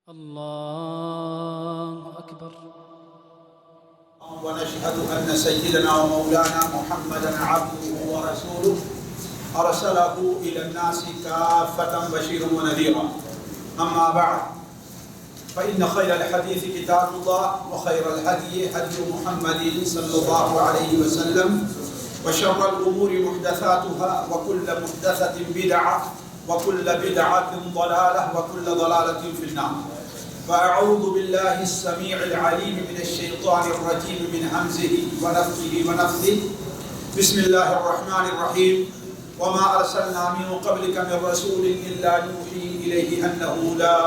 الله أكبر. ونشهد أن سيدنا ومولانا محمدا عبده ورسوله أرسله إلى الناس كافة بشيرا ونذيرا. أما بعد فإن خير الحديث كتاب الله وخير الهدي هدي محمد صلى الله عليه وسلم وشر الأمور محدثاتها وكل محدثة بدعة وكل بدعة ضلالة وكل ضلالة في النار. فأعوذ بالله السميع العليم من الشيطان الرجيم من همزه ونفخه ونفثه. بسم الله الرحمن الرحيم. وما أرسلنا من قبلك من رسول إلا نوحي إليه أنه لا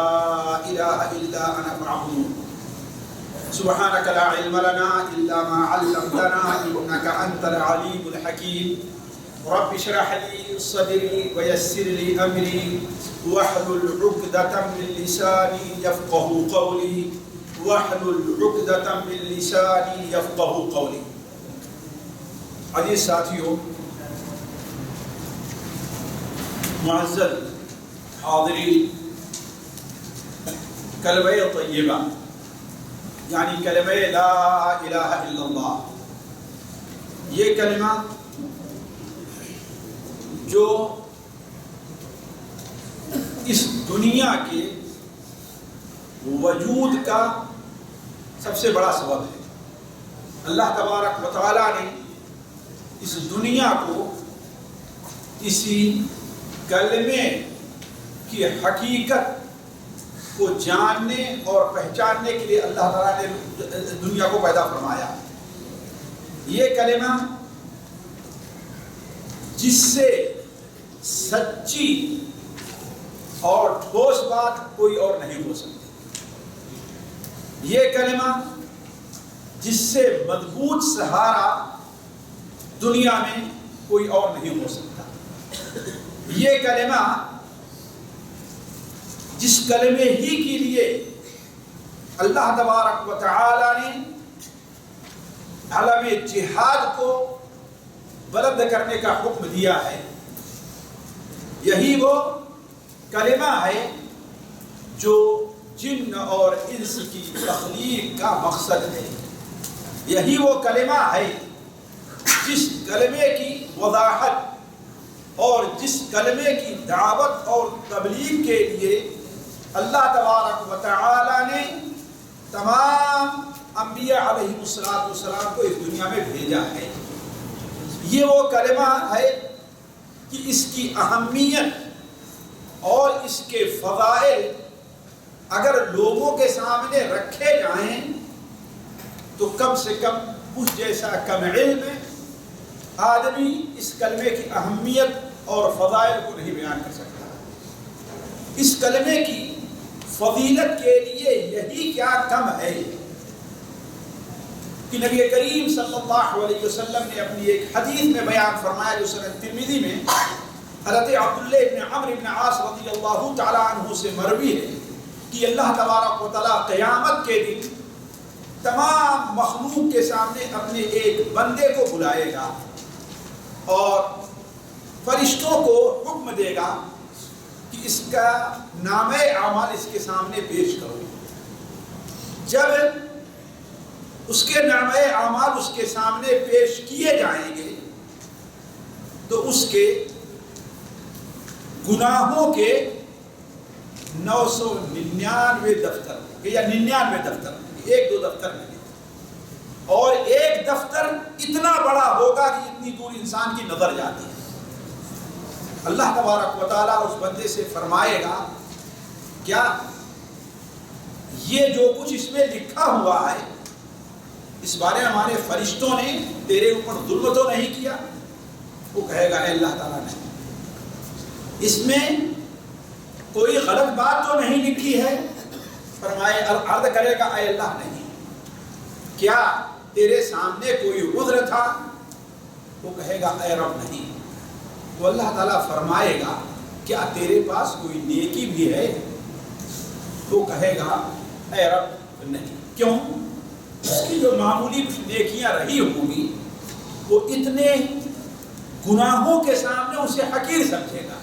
إله إلا أنا فاعبدون. سبحانك لا علم لنا إلا ما علمتنا إنك أنت العليم الحكيم. رب اشرح لي صدري ويسر لي أمري واحلل عقدة من لساني يفقه قولي عزیز ساتھیوں، معزز حاضرین، کلمہ طیبہ یعنی کلمہ لا الہ الا اللہ، یہ کلمہ جو اس دنیا کے وجود کا سب سے بڑا سبب ہے. اللہ تبارک و تعالیٰ نے اس دنیا کو اسی کلمے کی حقیقت کو جاننے اور پہچاننے کے لیے اللہ تعالیٰ نے دنیا کو پیدا فرمایا. یہ کلمہ جس سے سچی اور ٹھوس بات کوئی اور نہیں ہو سکتی، یہ کلمہ جس سے مضبوط سہارا دنیا میں کوئی اور نہیں ہو سکتا، یہ کلمہ جس کلمے ہی کے لیے اللہ تبارک و تعالی نے علم جہاد کو بلند کرنے کا حکم دیا ہے، یہی وہ کلمہ ہے جو جن اور انس کی تخلیق کا مقصد ہے. یہی وہ کلمہ ہے جس کلمے کی وضاحت اور جس کلمے کی دعوت اور تبلیغ کے لیے اللہ تبارک و تعالی نے تمام انبیاء علیہ السلام کو اس دنیا میں بھیجا ہے. یہ وہ کلمہ ہے کہ اس کی اہمیت اور اس کے فضائل اگر لوگوں کے سامنے رکھے جائیں تو کم سے کم اس جیسا کم علم آدمی اس کلمے کی اہمیت اور فضائل کو نہیں بیان کر سکتا. اس کلمے کی فضیلت کے لیے یہی کیا کم ہے کہ نبی کریم صلی اللہ علیہ وسلم نے اپنی ایک حدیث میں بیان فرمایا جو سنن ترمذی میں حضرت عبداللہ ابن عمرو ابن عاص رضی اللہ تعالیٰ عنہ سے مروی ہے کہ اللہ تبارک و تعالیٰ قیامت کے دن تمام مخلوق کے سامنے اپنے ایک بندے کو بلائے گا اور فرشتوں کو حکم دے گا کہ اس کا نامہ اعمال اس کے سامنے پیش کرو. جب اس کے نامہ اعمال اس کے سامنے پیش کیے جائیں گے تو اس کے گناہوں کے 999 دفتر یا 99 دفتر، ایک دو دفتر نہیں، اور ایک دفتر اتنا بڑا ہوگا کہ اتنی دور انسان کی نظر جاتی ہے. اللہ تبارک و تعالیٰ اس بندے سے فرمائے گا کیا یہ جو کچھ اس میں لکھا ہوا ہے اس بارے میں ہمارے فرشتوں نے تیرے اوپر ظلم تو نہیں کیا؟ وہ کہے گا اے اللہ تعالیٰ نے اس میں کوئی غلط بات تو نہیں لکھی ہے؟ فرمائے عرض کرے گا اے اللہ نہیں. کیا تیرے سامنے کوئی عذر تھا؟ وہ کہے گا اے رب نہیں. تو اللہ تعالیٰ فرمائے گا کیا تیرے پاس کوئی نیکی بھی ہے؟ تو کہے گا اے رب نہیں. کیوں؟ اس کی جو معمولی نیکیاں رہی ہوں گی وہ اتنے گناہوں کے سامنے اسے حقیر سمجھے گا.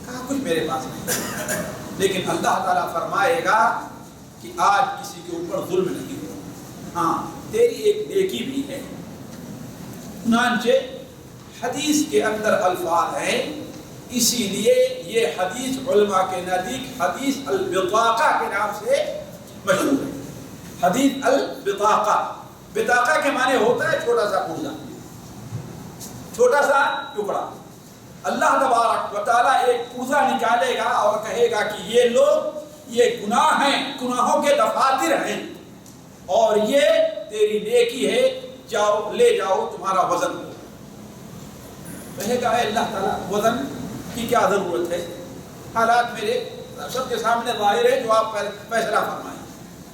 کہا کچھ میرے پاس نہیں. لیکن اللہ تعالیٰ فرمائے گا کہ آج کسی کے اوپر ظلم نہیں ہو، ہاں تیری ایک نیکی بھی ہے۔ چنانچہ حدیث کے اندر الفاظ ہیں، اسی لیے یہ حدیث علماء کے نزدیک حدیث البطاقہ کے نام سے مشہور ہے۔ حدیث البطاقہ، بطاقہ کے معنی ہوتا ہے چھوٹا سا پرزہ، چھوٹا سا ٹکڑا۔ اللہ تبارک و تعالیٰ ایک پرزہ نکالے گا اور کہے گا کہ یہ لوگ، یہ گناہ ہیں، گناہوں کے دفاتر ہیں، اور یہ تیری نیکی ہے، جاؤ لے جاؤ تمہارا وزن ہو۔ کہے گا اے اللہ تعالیٰ وزن کی کیا ضرورت ہے، حالات میرے سب کے سامنے ظاہر ہے، جو آپ فیصلہ فرمائیں۔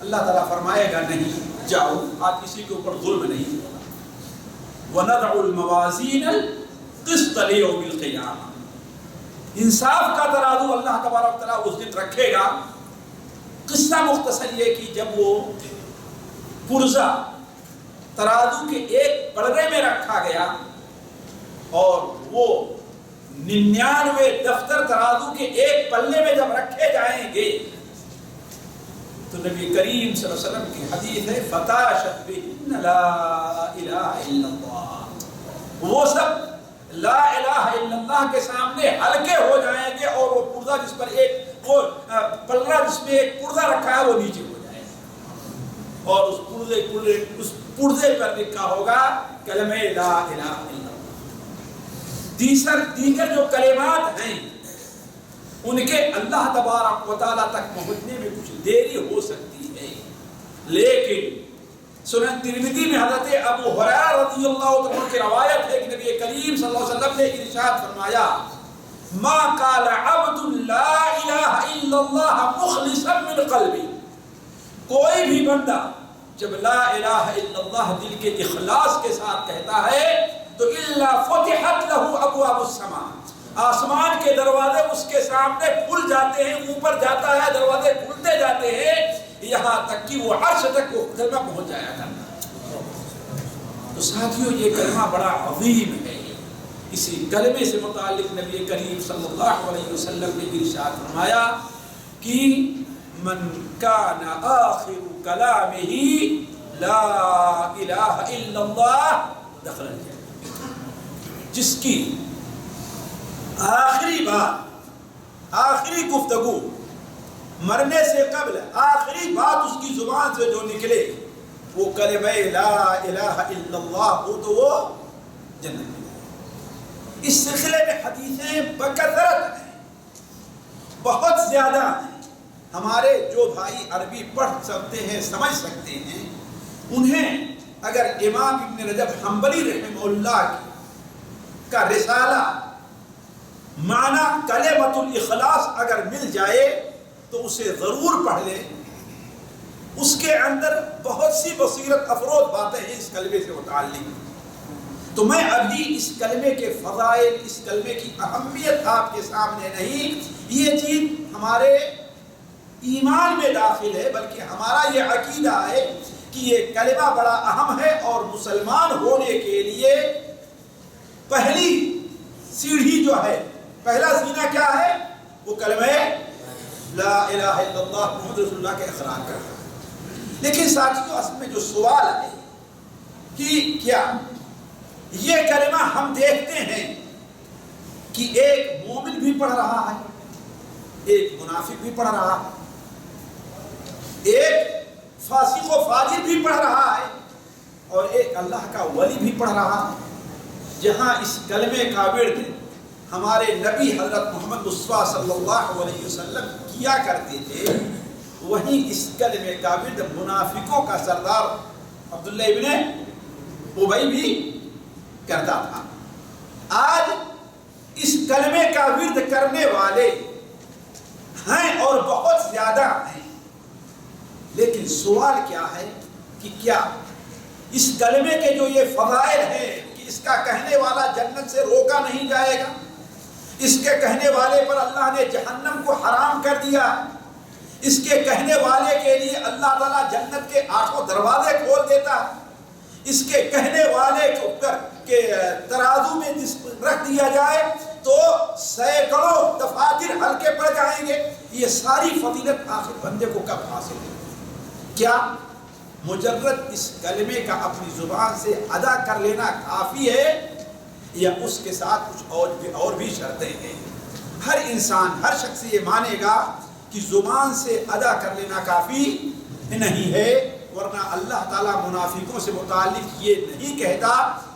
اللہ تعالیٰ فرمائے گا نہیں، جاؤ، آپ کسی کے اوپر ظلم نہیں ہوگا۔ وَنَضَعُ الْمَوَازِينَ الْقِسْطَ لِيَوْمِ الْقِيَامَةِ، انصاف کا ترازو اللہ تبارک و تعالیٰ اس دن رکھے گا۔ قصہ مختصر یہ کہ جب وہ پرزہ ترازو کے ایک پلڑے میں رکھا گیا اور وہ 99 دفتر ترازو کے ایک پلے میں جب رکھے جائیں گے تو نبی کریم صلی اللہ علیہ وسلم کی حدیث ہے فَتَاشَتْ بِهِنَّ لَا إِلَهَ إِلَّا اللَّهُ، وہ سب لا الہ الا اللہ کے سامنے ہلکے ہو جائیں گے، اور وہ پرزہ جس پر ایک وہ پلڑا جس میں ایک پرزہ رکھا ہے وہ نیچے ہو جائے گا، اور اس پرزے پر لکھا ہوگا کلمہ لا الہ الا اللہ۔ دیگر جو کلمات ہیں ان کے اللہ تبارک و تعالیٰ تک پہنچنے میں کچھ دیری ہو سکتی ہے، لیکن سنن ترمذی میں حضرت ابو ہریرہ رضی اللہ عنہ کی روایت ہے کہ نبی کریم صلی اللہ علیہ وسلم نے ارشاد فرمایا ما قال عبد لا الہ الا اللہ مخلصا من قلبی، کوئی بھی بندہ جب لا الہ الا اللہ دل کے اخلاص کے ساتھ کہتا ہے تو الا فتحت له ابواب السماء، آسمان کے دروازے اس کے سامنے کھل جاتے ہیں، اوپر جاتا ہے، دروازے کھلتے جاتے ہیں، یہاں تک کہ وہ عرش تک وہ کلمہ پہنچ جایا کرتا۔ تو ساتھیوں یہ کلمہ بڑا عظیم ہے، اسی کلمے سے متعلق نبی کریم صلی اللہ علیہ وسلم نے ارشاد فرمایا کہ من کان آخر کلامہ لا الہ الا اللہ دخل الجنہ، جس کی آخری بات، آخری گفتگو، مرنے سے قبل آخری بات اس کی زبان سے جو نکلے وہ کلمہ لا الہ الا اللہ ہو تو وہ جنت میں جائے۔ اس سلسلے میں حدیثیں بکثرت ہیں، بہت زیادہ ہیں۔ ہمارے جو بھائی عربی پڑھ سکتے ہیں، سمجھ سکتے ہیں، انہیں اگر امام ابن رجب حنبلی رحمہ اللہ کا رسالہ معنی کلمۃ الاخلاص اگر مل جائے تو اسے ضرور پڑھ لیں، اس کے اندر بہت سی بصیرت افروز باتیں ہیں اس کلمے سے متعلق۔ تو میں ابھی اس کلمے کے فضائل، اس کلمے کی اہمیت آپ کے سامنے نہیں، یہ چیز ہمارے ایمان میں داخل ہے، بلکہ ہمارا یہ عقیدہ ہے کہ یہ کلمہ بڑا اہم ہے، اور مسلمان ہونے کے لیے پہلی سیڑھی جو ہے، پہلا زینہ کیا ہے؟ وہ کلمہ لا الہ الا اللہ محمد رسول اللہ کے اقرار کرنا۔ لیکن ساتھیوں اصل میں جو سوال ہے کہ کیا یہ کلمہ ہم دیکھتے ہیں کہ ایک مومن بھی پڑھ رہا ہے، ایک منافق بھی پڑھ رہا ہے، ایک فاسق و فاجر بھی پڑھ رہا ہے، اور ایک اللہ کا ولی بھی پڑھ رہا ہے۔ جہاں اس کلمے کا ورد ہمارے نبی حضرت محمد مصطفیٰ صلی اللہ علیہ وسلم کیا کرتے تھے، وہیں اس کلمے کا ورد منافقوں کا سردار عبداللہ ابن ابی بھی کرتا تھا۔ آج اس کلمے کا ورد کرنے والے ہیں اور بہت زیادہ ہیں، لیکن سوال کیا ہے کہ کیا اس کلمے کے جو یہ فضائل ہیں کہ اس کا کہنے والا جنت سے روکا نہیں جائے گا، اس کے کہنے والے پر اللہ نے جہنم کو حرام کر دیا، اس کے کہنے والے کے لیے اللہ تعالیٰ جنت کے 8 دروازے کھول دیتا، اس کے کہنے والے کے ترازو میں رکھ دیا جائے تو سینکڑوں دفاتر ہلکے پڑ جائیں گے۔ یہ ساری فضیلت آخر بندے کو کب حاصل ہے؟ کیا مجرد اس کلمے کا اپنی زبان سے ادا کر لینا کافی ہے یا اس کے ساتھ کچھ اور بھی شرطیں ہیں؟ ہر انسان، ہر شخص یہ مانے گا کہ زبان سے ادا کر لینا کافی نہیں ہے، ورنہ اللہ تعالیٰ منافقوں سے متعلق یہ نہیں کہتا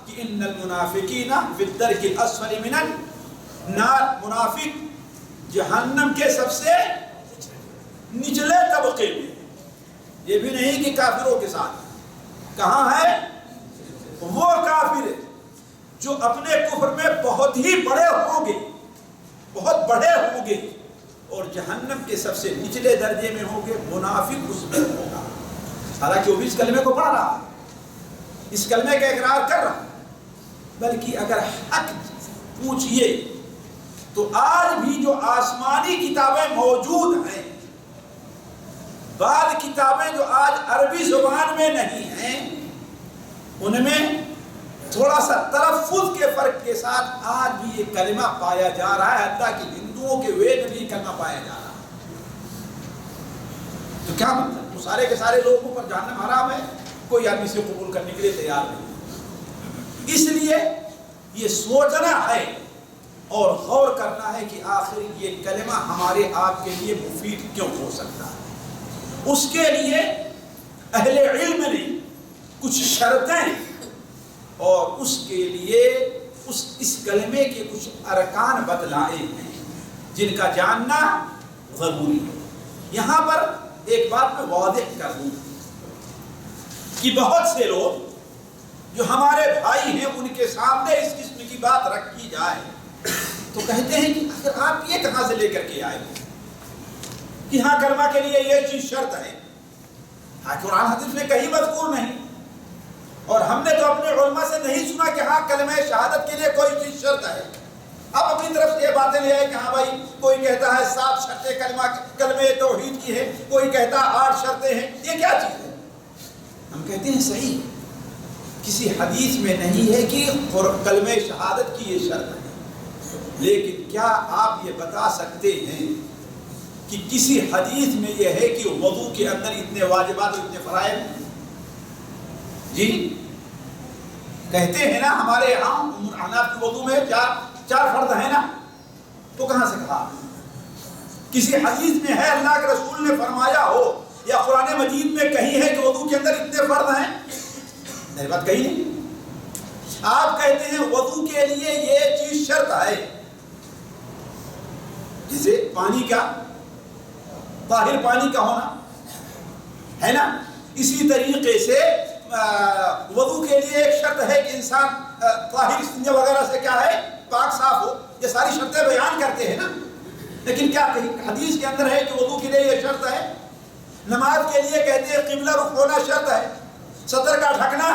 کہ ان المنافقین فی الدرک الاسفل من النار، منافق جہنم کے سب سے نچلے طبقے میں، یہ بھی نہیں کہ کافروں کے ساتھ۔ کہاں ہے وہ کافر جو اپنے کفر میں بہت ہی بڑے ہوں گے، بہت بڑے ہوں گے اور جہنم کے سب سے نچلے درجے میں ہوں گے، منافق اس میں ہوگا، حالانکہ وہ بھی اس کلمے کو پڑھ رہا ہے، اس کلمے کا اقرار کر رہا ہے۔ بلکہ اگر حق پوچھئے تو آج بھی جو آسمانی کتابیں موجود ہیں، بعض کتابیں جو آج عربی زبان میں نہیں ہیں، ان میں تھوڑا سا تلفظ کے فرق کے ساتھ آج بھی یہ کلمہ پایا جا رہا ہے، حتیٰ کہ ہندوؤں کے وید میں یہ کلمہ پایا جا رہا ہے۔ تو کیا مطلب؟ وہ سارے کے سارے لوگوں پر جہنم حرام ہے، کوئی آدمی سے قبول کرنے کے لیے تیار نہیں۔ اس لیے یہ سوچنا ہے اور غور کرنا ہے کہ آخر یہ کلمہ ہمارے آپ کے لیے مفید کیوں ہو سکتا ہے۔ اس کے لیے اہل علم نے کچھ شرطیں اور اس کے لیے اس کلمے کے کچھ ارکان بتلائے ہیں جن کا جاننا ضروری ہے۔ یہاں پر ایک بات میں واضح کر دوں کہ بہت سے لوگ جو ہمارے بھائی ہیں ان کے سامنے اس قسم کی بات رکھی جائے تو کہتے ہیں کہ اگر آپ یہ کہاں سے لے کر کے آئے کہ ہاں کلمہ کے لیے یہ چیز شرط ہے؟ ہاں قرآن حدیث میں کہیں مذکور نہیں، اور ہم نے تو اپنے علماء سے نہیں سنا کہ ہاں کلمہ شہادت کے لیے کوئی چیز شرط ہے۔ اب اپنی طرف سے یہ باتیں لے آئے کہ ہاں بھائی کوئی کہتا ہے 7 شرطیں کلمہ توحید کی ہے، کوئی کہتا ہے 8 شرطیں ہیں، یہ کیا چیز ہے؟ ہم کہتے ہیں صحیح، کسی حدیث میں نہیں ہے کہ کلمہ شہادت کی یہ شرط ہے، لیکن کیا آپ یہ بتا سکتے ہیں کہ کسی حدیث میں یہ ہے کہ وضو کے اندر اتنے واجبات اور اتنے فرائض ہیں؟ جی کہتے ہیں نا ہمارے یہاں حنفی کے وضو میں 4 فرض ہیں نا، تو کہاں سے کہا؟ کسی حدیث میں ہے اللہ کے رسول نے فرمایا ہو یا قرآن مجید میں کہیں ہے کہ وضو کے اندر اتنے فرض ہیں؟ نہیں، بات کہی نہیں۔ آپ کہتے ہیں وضو کے لیے یہ چیز شرط ہے، جسے پانی کا، طاہر پانی کا ہونا ہے نا، اسی طریقے سے وضو کے لیے ایک شرط ہے کہ انسان طاہر استنجا وغیرہ سے کیا ہے پاک صاف ہو، یہ ساری شرطیں بیان کرتے ہیں نا، لیکن کیا کہیں حدیث کے اندر ہے کہ وضو کے لیے یہ شرط ہے؟ نماز کے لیے کہتے ہیں قبلہ رخ ہونا شرط ہے، صدر کا ڈھکنا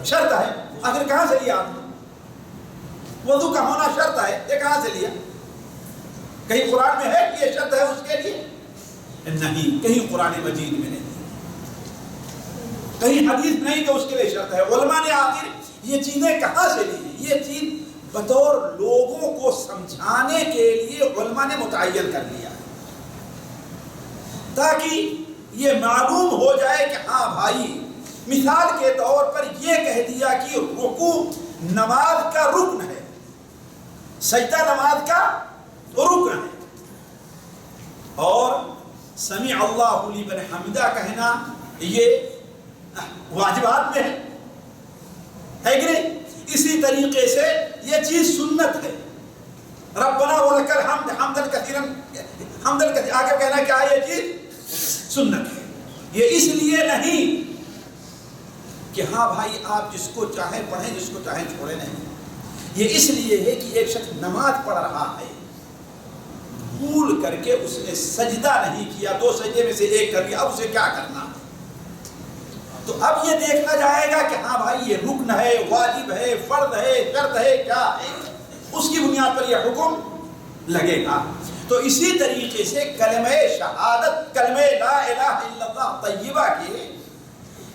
شرط ہے، آخر کہاں سے لیا آپ نے؟ وضو کا ہونا شرط ہے، یہ کہاں سے لیا؟ کہیں قرآن میں ہے کہ یہ شرط ہے اس کے لیے؟ نہیں، کہیں قرآن مجید میں نہیں، کہیں حدیث نہیں کہ اس کے لیے شرط ہے۔ علماء نے آخر یہ چیزیں کہاں سے لی ہیں؟ یہ چیز بطور لوگوں کو سمجھانے کے لیے علماء نے متعین کر لیا ہے، تاکہ یہ معلوم ہو جائے کہ ہاں بھائی، مثال کے طور پر یہ کہہ دیا کہ رکوع نماز کا رکن ہے، سجدہ نماز کا رکن ہے، اور سمیع اللہ لمن حمدہ کہنا یہ واجبات میں ہے کہ نہیں؟ اسی طریقے سے یہ چیز سنت ہے، ربنا ولک الحمد حمدا کثیرا، آگے کہنا کیا ہے؟ یہ چیز سنت ہے۔ یہ اس لیے نہیں کہ ہاں بھائی آپ جس کو چاہیں پڑھیں، جس کو چاہیں چھوڑیں، نہیں، یہ اس لیے ہے کہ ایک شخص نماز پڑھ رہا ہے، بھول کر کے اس نے سجدہ نہیں کیا، 2 سجدے میں سے ایک کر لیا، اب اسے کیا کرنا؟ تو اب یہ دیکھا جائے گا کہ ہاں بھائی یہ رکن ہے، واجب ہے، فرض ہے، شرط ہے، کیا ہے، اس کی بنیاد پر یہ حکم لگے گا۔ تو اسی طریقے سے کلمہ شہادت، کلمہ لا الہ الا اللہ طیبہ کے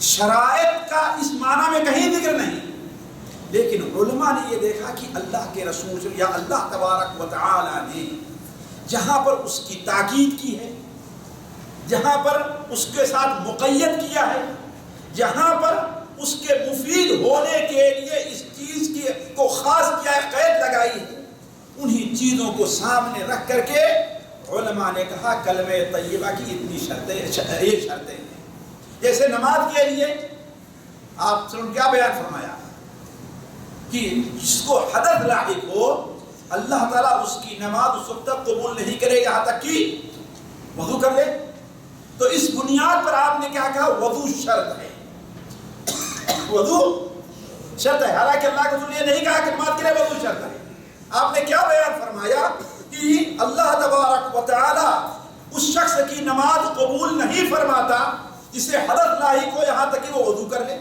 شرائط کا اس معنی میں کہیں ذکر نہیں، لیکن علماء نے یہ دیکھا کہ اللہ کے رسول یا اللہ تبارک و تعالی نے جہاں پر اس کی تاکید کی ہے، جہاں پر اس کے ساتھ مقید کیا ہے، جہاں پر اس کے مفید ہونے کے لیے اس چیز کو خاص کیا ہے، قید لگائی ہے، انہی چیزوں کو سامنے رکھ کر کے علماء نے کہا کلمہ طیبہ کی اتنی شرطیں ہیں۔ جیسے نماز کے لیے آپ سن کیا بیان فرمایا کہ جس کو حدث لاحق ہو اللہ تعالیٰ اس کی نماز اس وقت تک قبول نہیں کرے یہاں تک کہ وضو کر لے۔ تو اس بنیاد پر آپ نے کیا کہا وضو شرط ہے، وضو شرط ہے، حالانکہ اللہ کے رسول نے نہیں کہا کہ نماز کے لیے وضو شرط ہے۔ آپ نے کیا بیان فرمایا کہ اللہ تبارک و تعالی اس شخص کی نماز قبول نہیں فرماتا جسے حدث لاحق ہو یہاں تک کہ وہ وضو کر لے۔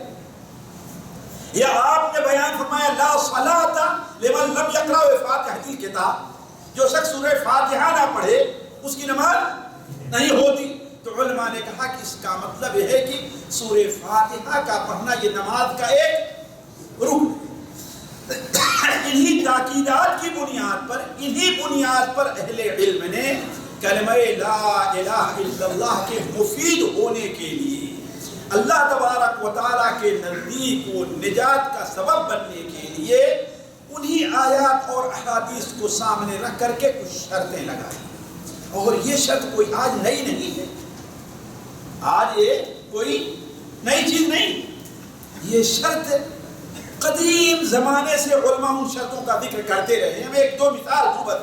یا آپ نے بیان فرمایا لا صلاۃ لمن لم یقرأ فاتحۃ الکتاب، جو شخص سورہ فاتحہ نہ پڑھے اس کی نماز نہیں ہوتی۔ تو علماء نے کہا کہ اس کا مطلب یہ ہے کہ سورہ فاتحہ کا پڑھنا یہ نماز کا ایک رکن ہے۔ انہی تاکیدات کی بنیاد پر اہل علم نے کلمہ لا الہ الا اللہ کے مفید ہونے کے لیے اللہ تبارک و تعالیٰ کے نزدیک وہ نجات کا سبب بننے کے لیے انہی آیات اور احادیث کو سامنے رکھ کر کے کچھ شرطیں لگائی۔ اور یہ شرط کوئی آج نئی نہیں ہے، آج یہ کوئی نئی چیز نہیں، یہ شرط قدیم زمانے سے علماء ان شرطوں کا ذکر کرتے رہے۔ ہم ایک دو مثال دوں بس،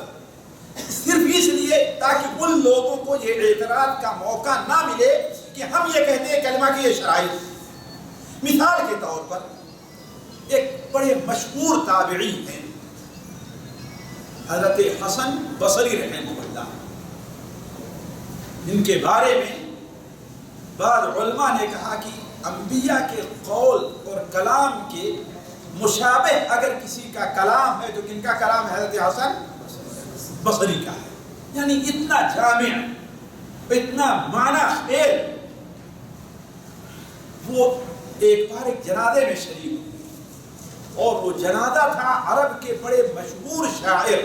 صرف اس لیے تاکہ ان لوگوں کو یہ اعتراض کا موقع نہ ملے کہ ہم یہ کہتے ہیں کلمہ کی یہ شرائط۔ مثال کے طور پر ایک بڑے مشہور تابعی ہیں حضرت حسن بصری رحمہ اللہ، جن کے بارے میں بعض علماء نے کہا کہ انبیاء کے قول اور کلام کے مشابہ اگر کسی کا کلام ہے تو کن کا کلام ہے؟ حضرت حسن بصری کا ہے۔ یعنی اتنا جامع، اتنا معنی خیر۔ وہ ایک بار ایک جنازے میں شریک ہوئے اور وہ جنازہ تھا عرب کے بڑے مشہور شاعر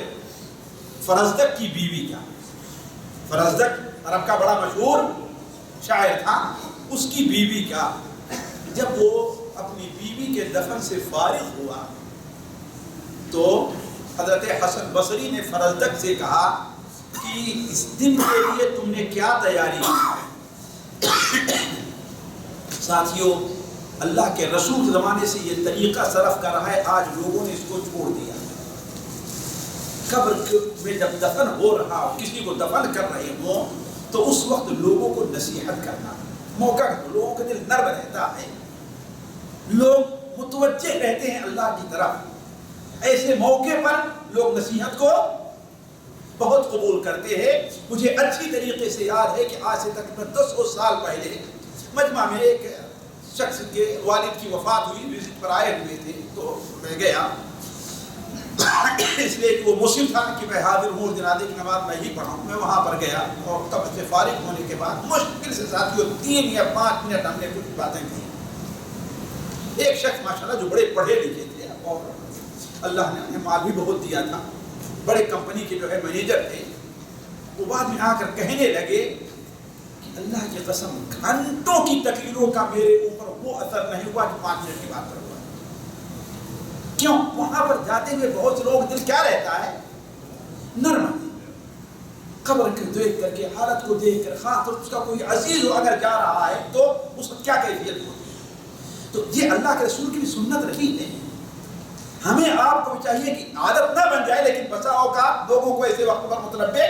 فرزدق کی بیوی کا۔ فرزدق عرب کا بڑا مشہور شاعر تھا، اس کی بیوی کا۔ جب وہ اپنی بیوی کے دفن سے فارغ ہوا تو حضرت حسن بصری نے فرزدق سے کہا کہ اس دن کے لیے تم نے کیا تیاری کی؟ ساتھیوں، اللہ کے رسول کے زمانے سے یہ طریقہ صرف کر رہا ہے، آج لوگوں نے اس کو چھوڑ دیا۔ قبر میں جب دفن ہو رہا ہو، کسی کو دفن کر رہے ہوں تو اس وقت لوگوں کو نصیحت کرنا موقع، لوگوں کا دل نرم رہتا ہے، لوگ متوجہ رہتے ہیں اللہ کی طرف۔ ایسے موقع پر لوگ نصیحت کو بہت قبول کرتے ہیں۔ مجھے اچھی طریقے سے یاد ہے کہ آج سے تقریباً 10 سال پہلے مجمع میں ایک شخص کے والد کی وفات ہوئی، وزٹ پر آئے ہوئے تھے، تو میں گیا اس لیے کہ وہ مسلم تھا کہ میں حاضر ہوں، جنازے کی نماز میں ہی پڑھاؤں۔ میں وہاں پر گیا اور قبر سے فارغ ہونے کے بعد مشکل سے ساتھیوں 3 یا 5 منٹ ہم نے کچھ باتیں کی۔ ایک شخص ماشاءاللہ جو بڑے پڑھے لکھے تھے اور اللہ نے انہیں مال بھی بہت دیا تھا، بڑے کمپنی کے جو ہے مینیجر تھے، وہ بعد میں آ کر کہنے لگے کہ اللہ کی قسم گھنٹوں کی تقریروں کا میرے اوپر وہ اثر نہیں ہوا جو 5 منٹ کی بات پر ہوا۔ کیوں؟ وہاں پر جاتے ہوئے بہت سے لوگ دل کیا رہتا ہے؟ نرم ہے۔ قبر کو دیکھ کر کے، حالت کو دیکھ کر، خاص طور پر اس کا کوئی عزیز ہو اگر جا رہا ہے تو اس وقت کیا کیفیت ہوتی ہے؟ تو یہ اللہ کے رسول کی بھی سنت رہی ہے۔ ہمیں آپ کو چاہیے کہ عادت نہ بن جائے، لیکن بسا اوقات لوگوں کو ایسے وقت پر متنبہ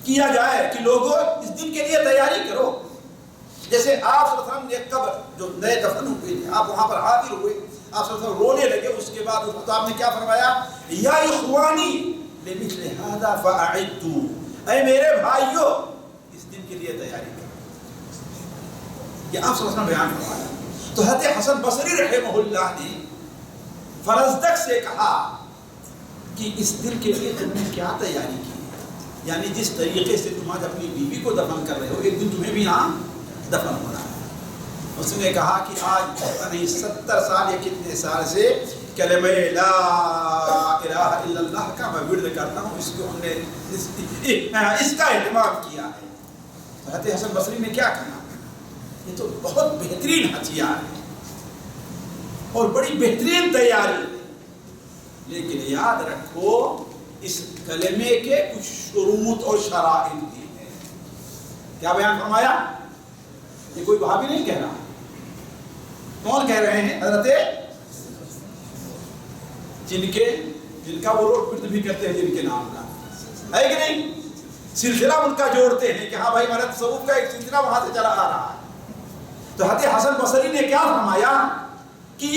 کیا جائے کہ لوگوں اس دن کے لیے تیاری کرو۔ جیسے آپ صلی اللہ علیہ وسلم نے قبر جو نئے دفن ہوئے تھے، آپ وہاں پر حاضر ہوئے، آپ صلی اللہ علیہ وسلم رونے لگے۔ اس کے بعد اس وقت آپ نے کیا فرمایا؟ یا اخوانی لمثل هذا فاعدوا، اے میرے بھائیو اس دن کے لیے تیاری کرو۔ یہ آپ صلی اللہ علیہ وسلم بیان فرمایا۔ تو حضرت حسن بصری رحمہ اللہ نے فرزدق سے کہا کہ اس دن کے لیے تم نے کیا تیاری کی؟ یعنی جس طریقے سے تم آج اپنی بیوی کو دفن کر رہے ہو، ایک دن تمہیں بھی یہاں دفن ہونا ہے۔ اس نے کہا کہ آج 70 سال یا کتنے سال سے کلمہ لا الہ الا اللہ کا میں ورد کرتا ہوں، اس کو ہم نے اس کا اہتمام کیا ہے۔ حضرت حسن بصری نے کیا کہا؟ یہ تو بہت بہترین ہتھیار ہے اور بڑی بہترین تیاری ہے، لیکن یاد رکھو اس کلمے کے کچھ شروط اور شرائط بھی ہیں۔ کیا بیان فرمایا؟ یہ کوئی وہابی نہیں کہہ رہا، کون کہہ رہے ہیں؟ حضرت جن کا وہ روڈ پرد بھی کرتے ہیں، جن کے نام کا ہے کہ نہیں، سلسلہ ان کا جوڑتے ہیں کہ ہاں بھائی ہمارا تصوف کا ایک سلسلہ وہاں سے چلا آ رہا ہے۔ تو حضرت حسن بصری نے کیا فرمایا کہ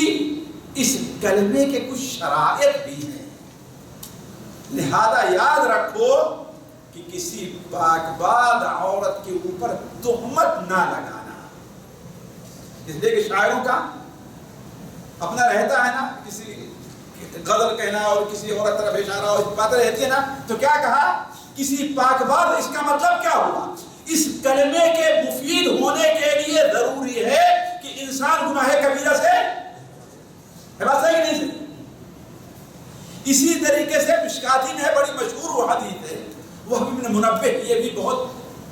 اس کلمے کے کچھ شرائط بھی ہیں، لہذا یاد رکھو کہ کسی پاک باز عورت کے اوپر تہمت نہ لگانا۔ اس لیے کہ شاعروں کا اپنا رہتا ہے نا، کسی غزل کہنا اور کسی عورت طرف اشارہ اور باتیں رہتی ہے نا، تو کیا کہا؟ کسی پاک باز، اس کا مطلب کیا ہوا؟ اس کلمے کے مفید ہونے کے لیے ضروری ہے کہ انسان گناہ کبیرہ سے ہے، بات صحیح نہیں صحیح؟ اسی طریقے سے مشکاتی میں بڑی مشہور وہ حدیث ہے، وہ ابن منبہ، یہ بھی بہت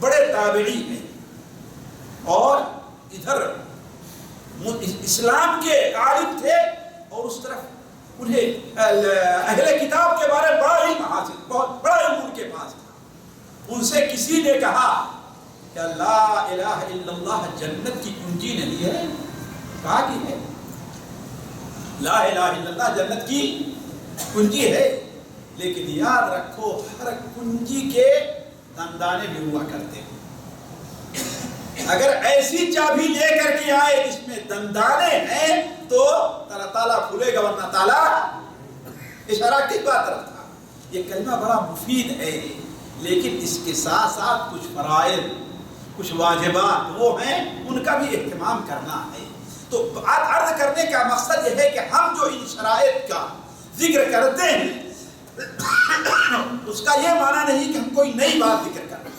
بڑے تابعی ہیں اور ادھر اسلام کے عالم تھے اور اس طرف انہیں اہل کتاب کے بارے میں بڑا علم حاصل، بہت بڑا علم ان کے پاس تھا۔ ان سے کسی نے کہا کہ لا الہ الا اللہ جنت کی کنجی نہیں ہے؟ کہا کہ ہے، لا الہ الا اللہ جنت کی کنجی ہے، لیکن یاد رکھو ہر کنجی کے دندانے بھی ہوا کرتے ہیں۔ اگر ایسی چابی لے کر کے آئے جس میں دندانے ہیں تو تالا کھلے گا، ورنہ تالا اشارہ کس بات طرف تھا؟ یہ کلمہ بڑا مفید ہے، لیکن اس کے ساتھ ساتھ کچھ فرائض، کچھ واجبات وہ ہیں، ان کا بھی اہتمام کرنا ہے۔ تو عرض کرنے کا مقصد یہ ہے کہ ہم جو ان شرائط کا ذکر کرتے ہیں اس کا یہ معنی نہیں کہ ہم کوئی نئی بات ذکر کر رہے ہیں،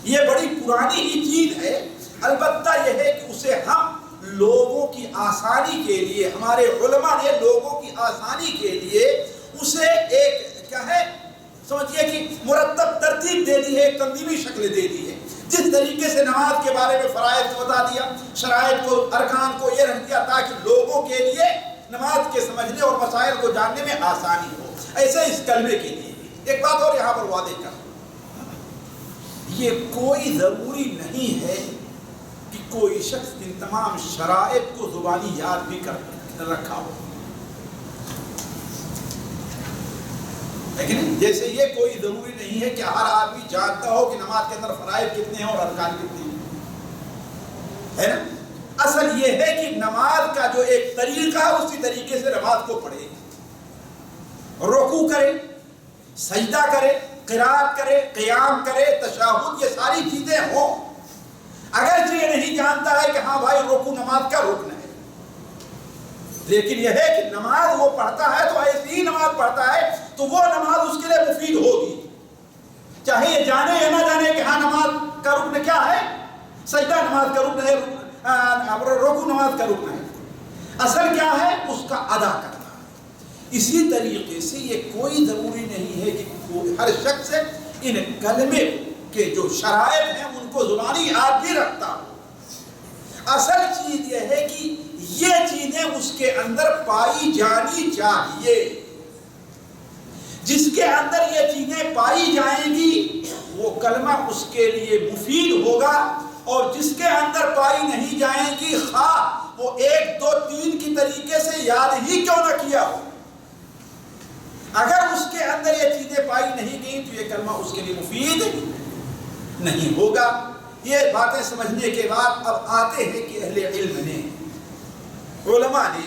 یہ بڑی پرانی ہی چیز ہے، البتہ یہ ہے کہ اسے ہم لوگوں کی آسانی کے لیے، ہمارے علماء نے لوگوں کی آسانی کے لیے اسے ایک کیا ہے سمجھئے کہ مرتب ترتیب دے دی ہے، ایک تنظیمی شکل دے دی ہے۔ جس طریقے سے نماز کے بارے میں فرائض کو بتا دیا، شرائط کو، ارکان کو یہ رکھ دیا تاکہ لوگوں کے لیے نماز کے سمجھنے اور مسائل کو جاننے میں آسانی ہو، ایسے اس کلمے کے لیے بھی۔ ایک بات اور یہاں پر واضح کر، یہ کوئی ضروری نہیں ہے کہ کوئی شخص ان تمام شرائط کو زبانی یاد بھی کر رکھا ہو، لیکن جیسے یہ کوئی ضروری نہیں ہے کہ ہر آدمی جانتا ہو کہ نماز کے اندر فرائض کتنے ہیں اور ارکان کتنے ہیں، ہے نا؟ اصل یہ ہے کہ نماز کا جو ایک طریقہ ہے اسی طریقے سے نماز کو پڑھے، رکوع کرے، سجدہ کرے، قرات کرے، قیام کرے، تشہد، یہ ساری چیزیں ہوں۔ اگرچہ یہ نہیں جانتا ہے کہ ہاں بھائی رکوع نماز کا رکن ہے، لیکن یہ ہے کہ نماز وہ پڑھتا ہے تو ایسی ہی نماز پڑھتا ہے تو وہ نماز اس کے لیے مفید ہوگی، چاہے یہ جانے یا نہ جانے کہ ہاں نماز کا رکن کیا ہے، سجدہ نماز کا رکن ہے، رکوع نماز کا رکن ہے، اصل کیا ہے اس کا ادا کرنا۔ اسی طریقے سے یہ کوئی ضروری نہیں ہے کہ ہر شخص ان کلمے کے جو شرائط ہیں ان کو زبانی یاد بھی رکھتا ہو۔ اصل چیز یہ ہے کہ یہ چیزیں اس کے اندر پائی جانی چاہیے، جس کے اندر یہ چیزیں پائی جائیں گی وہ کلمہ اس کے لیے مفید ہوگا، اور جس کے اندر پائی نہیں جائیں گی خواہ وہ 1 2 3 کی طریقے سے یاد ہی کیوں نہ کیا ہو، اگر اس کے اندر یہ چیزیں پائی نہیں گئی تو یہ کلمہ اس کے لیے مفید نہیں ہوگا۔ یہ باتیں سمجھنے کے بعد اب آتے ہیں کہ اہل علم نے، علماء نے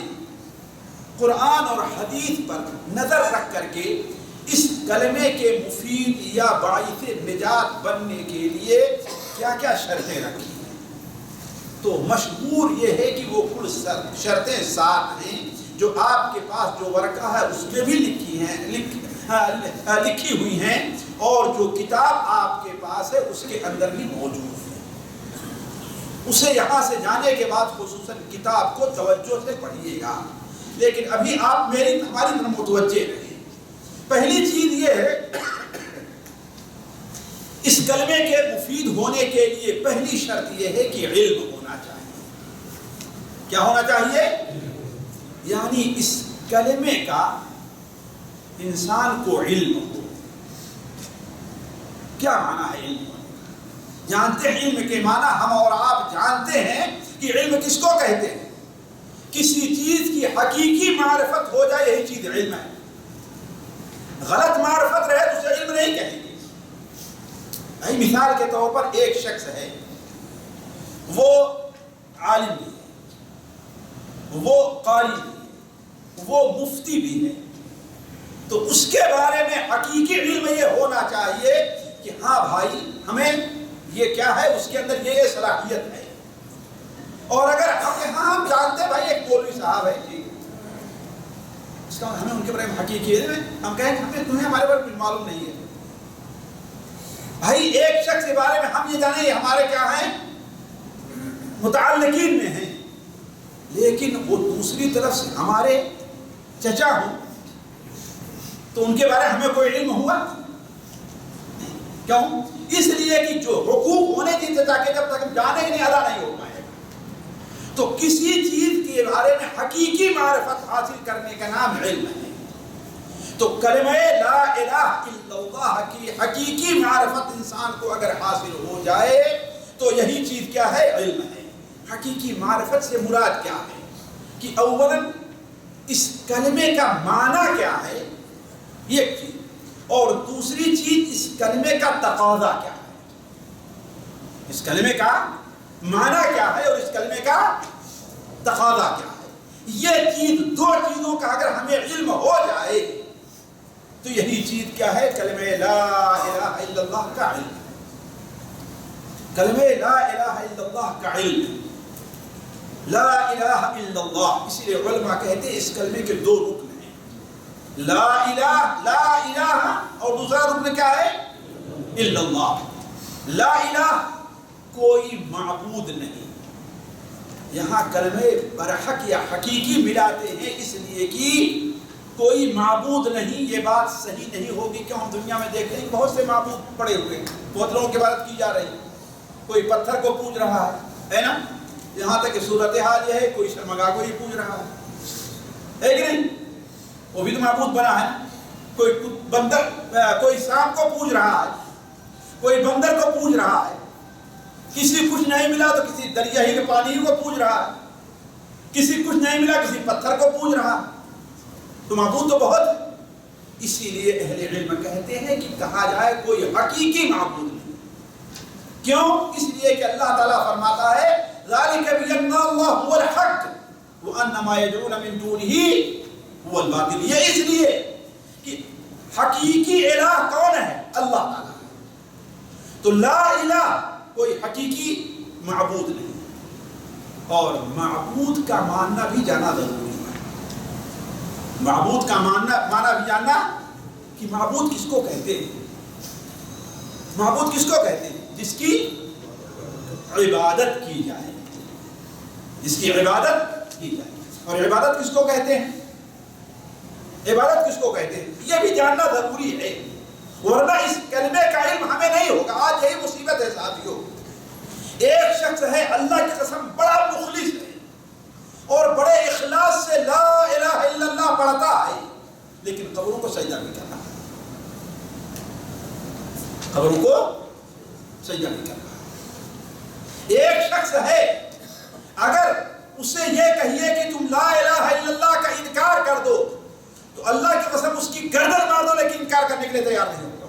قرآن اور حدیث پر نظر رکھ کر کے اس کلمے کے مفید یا باعث نجات بننے کے لیے کیا کیا شرطیں رکھی ہیں۔ تو مشہور یہ ہے کہ وہ کل شرطیں 7 ہیں جو آپ کے پاس جو ورقہ ہے اس میں بھی لکھی ہوئی ہیں، اور جو کتاب آپ کے پاس ہے اس کے اندر بھی موجود ہے۔ اسے یہاں سے جانے کے بعد خصوصاً کتاب کو توجہ سے پڑھیے گا، لیکن ابھی آپ ہماری طرف متوجہ رہیں۔ پہلی چیز یہ ہے اس کلمے کے مفید ہونے کے لیے پہلی شرط یہ ہے کہ علم ہونا چاہیے. کیا ہونا چاہیے؟ یعنی اس کلمے کا انسان کو علم ہو. کیا معنی ہے علم؟ جانتے ہیں علم کے معنی ہم اور آپ جانتے ہیں کہ علم کس کو کہتے ہیں. کسی چیز کی حقیقی معرفت ہو جائے یہی چیز علم ہے. غلط معرفت رہے تو اسے علم نہیں کہیں گے. مثال کے طور پر ایک شخص ہے، وہ عالم بھی ہے، وہ قاری بھی ہے، وہ مفتی بھی ہے، تو اس کے بارے میں حقیقی علم یہ ہونا چاہیے کہ ہاں بھائی ہمیں یہ کیا ہے، اس کے اندر یہ صلاحیت ہے. اور اگر ہم جانتے ہیں بھائی ایک مولوی صاحب ہے جی، اس کا ہمیں ان کے بارے میں حقیقی علم ہے، ہم کہیں کہ تمہیں ہمارے بارے میں کچھ معلوم نہیں ہے. بھائی ایک شخص کے بارے میں ہم یہ جانیں یہ ہمارے کیا ہیں، متعلقین میں ہیں، لیکن وہ دوسری طرف سے ہمارے چچا ہوں تو ان کے بارے میں ہمیں کوئی علم ہوا؟ کیوں؟ اس لیے کہ جو حقوق ہونے کی چچا کے جب تک ہم جانے نہیں ادا نہیں ہو پائے. تو کسی چیز کے بارے میں حقیقی معرفت حاصل کرنے کا نام علم ہے. تو کلمہ لا الہ الا اللہ کی حقیقی معرفت انسان کو اگر حاصل ہو جائے تو یہی چیز کیا ہے، علم ہے. حقیقی معرفت سے مراد کیا ہے کہ اولاً اس کلمے کا معنی کیا ہے یہ چیز، اور دوسری چیز اس کلمے کا تقاضا کیا ہے. اس کلمے کا معنی کیا ہے اور اس کلمے کا تقاضا کیا ہے. یہ چیز دو چیزوں کا اگر ہمیں علم ہو جائے تو یہی چیز کیا ہے، کلمہ لا الہ الا اللہ کا علم. کلمہ لا الہ الا اللہ کا علم. لا الہ الا اللہ، اسی لیے علماء کہتے ہیں اس کلمے کے دو رکن ہیں، لا الہ، لا الہ، اور دوسرا رکن کیا ہے، الا اللہ. لا الہ کوئی معبود نہیں. یہاں کلمے برحق یا حقیقی ملاتے ہیں اس لیے کہ کوئی معبود نہیں. یہ بات صحیح نہیں ہوگی کہ ہم دنیا میں دیکھتے ہیں بہت سے معبود پڑے ہوئے ہیں، بہت لوگوں کی عبادت کی جا رہی ہے. کوئی پتھر کو پوج رہا ہے نا، یہاں تک کہ صورتحال یہ ہے کوئی شرمگاہ کو ہی پوج رہا ہے کہ نہیں، وہ بھی تو معبود بنا ہے. کوئی بندر، کوئی سانپ کو پوج رہا ہے، کوئی بندر کو پوج رہا ہے. کسی کچھ نہیں ملا تو کسی دریا ہی کے پانی کو پوج رہا ہے، کسی کچھ نہیں ملا کسی پتھر کو پوج رہا ہے. تو معبود تو بہت ہے. اسی لیے اہل علم کہتے ہیں کہ کہا جائے کوئی حقیقی معبود نہیں. کیوں؟ اس لیے کہ اللہ تعالیٰ فرماتا ہے ذالک بأن اللہ هو الحق وأن ما يدعون من دونه هو الباطل. یہ اس لیے کہ حقیقی الہ کون ہے؟ اللہ تعالیٰ. تو لا الہ کوئی حقیقی معبود نہیں. اور معبود کا ماننا بھی جانا ضروری ہے. معبود کا معنی بھی جاننا کہ معبود کس کو کہتے ہیں. معبود کس کو کہتے ہیں؟ جس کی عبادت کی جائے، جس کی عبادت کی جائے. اور عبادت کس کو کہتے ہیں؟ عبادت کس کو کہتے ہیں یہ بھی جاننا ضروری ہے، ورنہ اس کلمے کا علم ہمیں نہیں ہوگا. آج یہی مصیبت ہے ساتھیوں. ایک شخص ہے اللہ کی قسم بڑا مخلص ہے اور بڑے اخلاص سے لا الہ الا اللہ پڑھتا ہے، لیکن قبروں کو سجدہ نہیں کرتا. قبروں کو سجدہ نہیں کرتا. ایک شخص ہے اگر اسے یہ کہیے کہ تم لا الہ الا اللہ کا انکار کر دو تو اللہ کی قسم اس کی گردن مار دو، لیکن انکار کرنے کے لیے تیار نہیں ہوگا.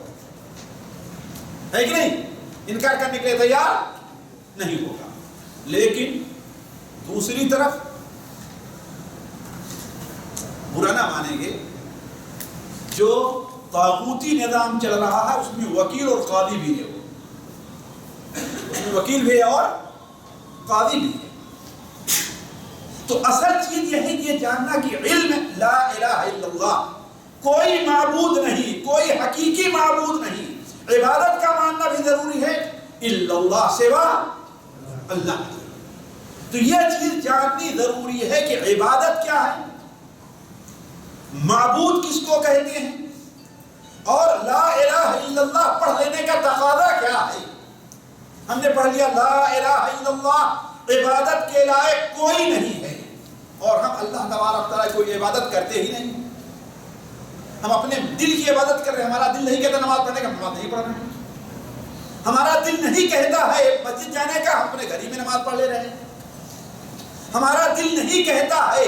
ہے کہ نہیں؟ انکار کرنے کے لیے تیار نہیں ہوگا. لیکن دوسری طرف برا نہ مانیں گے، جو طاغوتی نظام چل رہا ہے اس میں وکیل اور قاضی بھی ہے. اس میں وکیل بھی ہے اور قاضی بھی ہے. تو اصل چیز یہ ہے کہ جاننا کہ علم لا الہ الا اللہ، کوئی معبود نہیں، کوئی حقیقی معبود نہیں. عبادت کا ماننا بھی ضروری ہے، الا اللہ، سوا اللہ. تو یہ چیز جاننی ضروری ہے کہ عبادت کیا ہے، معبود کس کو کہتے ہیں، اور لا الہ الا اللہ پڑھ لینے کا تقاضا کیا ہے؟ ہم نے پڑھ لیا لا الہ الا اللہ، عبادت کے لائق کوئی نہیں ہے، اور ہم اللہ تبارک تعالیٰ کوئی عبادت کرتے ہی نہیں. ہم اپنے دل کی عبادت کر رہے ہیں. ہمارا دل نہیں کہتا نماز پڑھنے کا، نماز نہیں پڑھ رہے ہیں. ہمارا دل نہیں کہتا ہے مسجد جانے کا، ہم اپنے گھر ہی میں نماز پڑھ لے رہے ہیں. ہمارا دل نہیں کہتا ہے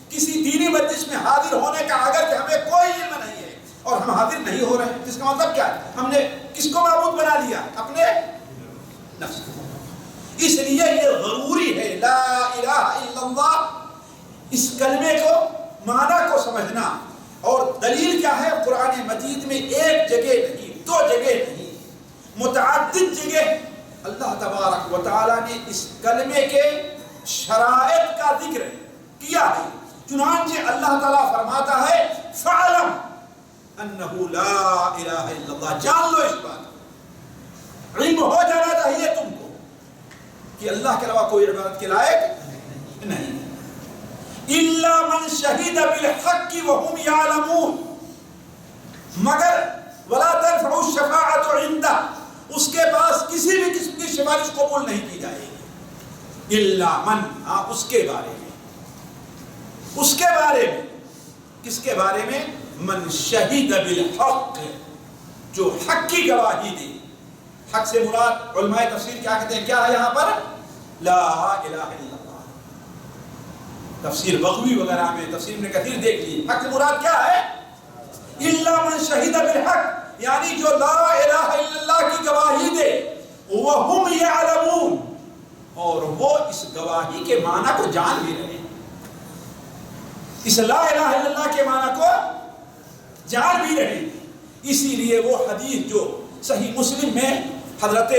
کسی دینی مجلس میں حاضر ہونے کا، اگر کہ ہمیں کوئی علم نہیں ہے اور ہم حاضر نہیں ہو رہے ہیں. جس کا مطلب کیا ہے؟ ہم نے کس کو معبود بنا لیا؟ اپنے نفس کو. اس لیے یہ ضروری ہے لا الہ الا اللہ، اس کلمے کو معنی کو سمجھنا. اور دلیل کیا ہے؟ قرآن مجید میں ایک جگہ نہیں، دو جگہ نہیں، متعدد جگہ اللہ تبارک و تعالیٰ نے اس کلمے کے شرائط کا ذکر کیا ہے. چنانچہ اللہ تعالیٰ فرماتا ہے فَعْلَمْ أَنَّهُ لَا إِلَهَ إِلَّا اللَّهِ، جان لو اس بات، علم ہو جانا چاہیے تم کو کہ اللہ کے علاوہ کوئی عبادت کے لائق نہیں. إِلَّا مَنْ شَهِدَ بِالْحَقِّ وَهُمْ يَعْلَمُونَ، مگر وَلَا تَنْفَعُ الشَّفَاعَةُ عِنْدَهُ، اس کے پاس کسی بھی قسم کی سفارش قبول نہیں کی جائے گی. إِلَّا مَنْ، اس کے بارے میں، اس کے بارے میں، کس کے بارے میں؟ من شہید بالحق، جو حق کی گواہی دے. حق سے مراد علماء تفسیر کیا کہتے ہیں؟ کیا ہے یہاں پر؟ لا الہ الا اللہ. تفسیر بغوی وغیرہ میں، تفسیر ابن کثیر دیکھ لیجیے، حق سے مراد کیا ہے؟ الا من شہید بالحق، یعنی جو لا الہ الا اللہ کی گواہی دے وہم یعلمون، اور وہ اس گواہی کے معنی کو جان بھی رہے ہیں. اس لا الہ الا اللہ کے معنی کو جان بھی رہے ہیں. اسی لیے وہ حدیث جو صحیح مسلم میں حضرت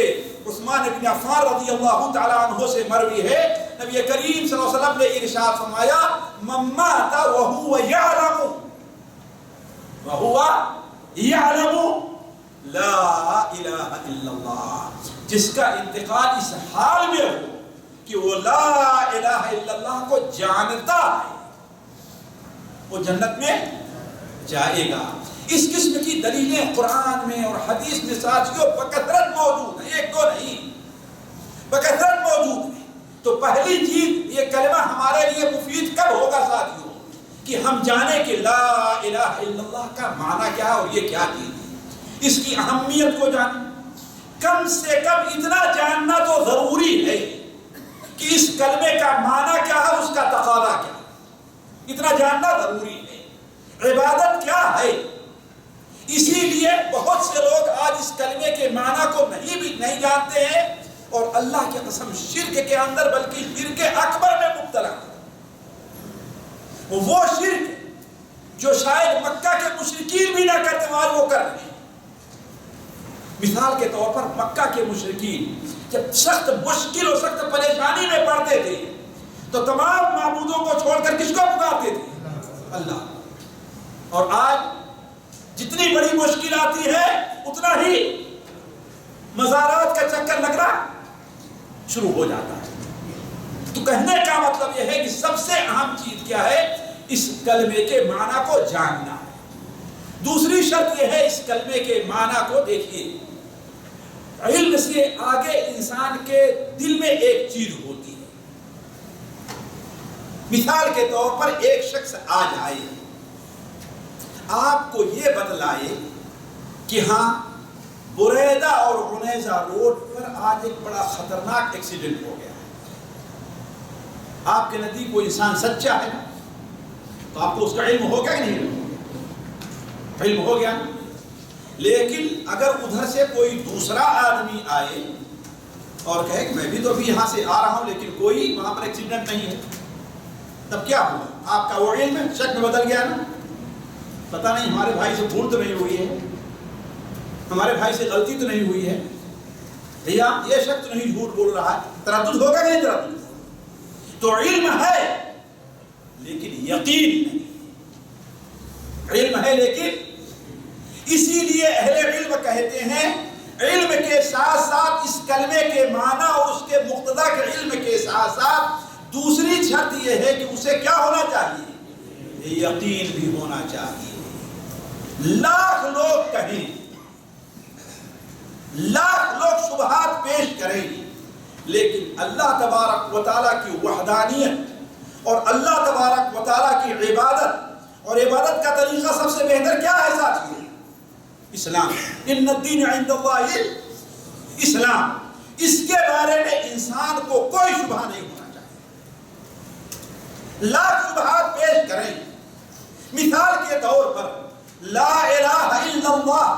عثمان بن عفان رضی اللہ تعالیٰ عنہ سے مروی ہے، نبی کریم صلی اللہ علیہ وسلم نے ارشاد فرمایا من مات وهو يعلم لا الہ الا اللہ، جس کا انتقال اس حال میں ہو کہ وہ لا الہ الا اللہ کو جانتا ہے، وہ جنت میں جائے گا. اس قسم کی دلیلیں قرآن میں اور حدیث میں ساتھیوں بکثرت موجود ہیں، ایک دو نہیں، بکثرت موجود ہیں. تو پہلی چیز یہ کلمہ ہمارے لیے مفید کب ہوگا ساتھیوں؟ کہ ہم جانیں کہ لا الہ الا اللہ کا معنی کیا ہے اور یہ کیا چیز ہے، اس کی اہمیت کو جانیں. کم سے کم اتنا جاننا تو ضروری ہے کہ اس کلمے کا معنی کیا ہے، اس کا تقاضا کیا ہے، اتنا جاننا ضروری ہے. عبادت کیا ہے؟ اسی لیے بہت سے لوگ آج اس کلمے کے معنی کو نہیں جانتے ہیں، اور اللہ کی قسم شرک کے اندر بلکہ شرک اکبر میں مبتلا ہے. وہ شرک جو شاید مکہ کے مشرکین بھی نہ کرتے آج وہ کر رہے ہیں. مثال کے طور پر مکہ کے مشرکین جب سخت مشکل اور سخت پریشانی میں پڑتے تھے تو تمام معبودوں کو چھوڑ کر کس کو پکارتے تھے؟ اللہ. اور آج جتنی بڑی مشکل آتی ہے اتنا ہی مزارات کا چکر لگنا شروع ہو جاتا ہے. تو کہنے کا مطلب یہ ہے کہ سب سے اہم چیز کیا ہے؟ اس کلمے کے معنی کو جاننا ہے. دوسری شرط یہ ہے اس کلمے کے معنی کو دیکھیے، علم سے آگے انسان کے دل میں ایک چیز ہوتی ہے. مثال کے طور پر ایک شخص آ جائے، آپ کو یہ بتلائے کہ ہاں بریدہ اور عنیزہ روڈ پر آج ایک بڑا خطرناک ایکسیڈنٹ ہو گیا ہے. آپ کے نزدیک کوئی انسان سچا ہے تو آپ کو اس کا علم ہو گیا کہ نہیں؟ علم ہو گیا. لیکن اگر ادھر سے کوئی دوسرا آدمی آئے اور کہے کہ میں بھی تو ابھی یہاں سے آ رہا ہوں لیکن کوئی وہاں پر ایکسیڈنٹ نہیں ہے، تب کیا ہوا؟ آپ کا وہ علم شک میں بدل گیا نا. پتہ نہیں ہمارے بھائی سے بھول تو نہیں ہوئی ہے، ہمارے بھائی سے غلطی تو نہیں ہوئی ہے، بھیا یہ شخص تو نہیں جھوٹ بول رہا ہے. تردد ہوگا کہ نہیں تردد؟ تو علم ہے لیکن یقین نہیں. علم ہے لیکن، اسی لیے اہل علم کہتے ہیں علم کے ساتھ ساتھ اس کلمے کے معنی اور اس کے مقتضا کے علم کے ساتھ ساتھ دوسری شرط یہ ہے کہ اسے کیا ہونا چاہیے؟ یقین بھی ہونا چاہیے. لاکھ لوگ کہیں، لاکھ لوگ شبہات پیش کریں، لیکن اللہ تبارک و تعالیٰ کی وحدانیت اور اللہ تبارک و تعالیٰ کی عبادت، اور عبادت کا طریقہ سب سے بہتر کیا ہے ساتھیوں؟ اسلام۔ ان الدین عند اللہ اسلام، اس کے بارے میں انسان کو کوئی شبہ نہیں ہونا چاہیے۔ لاکھ شبہات پیش کریں، مثال کے طور پر لا الہ الا اللہ،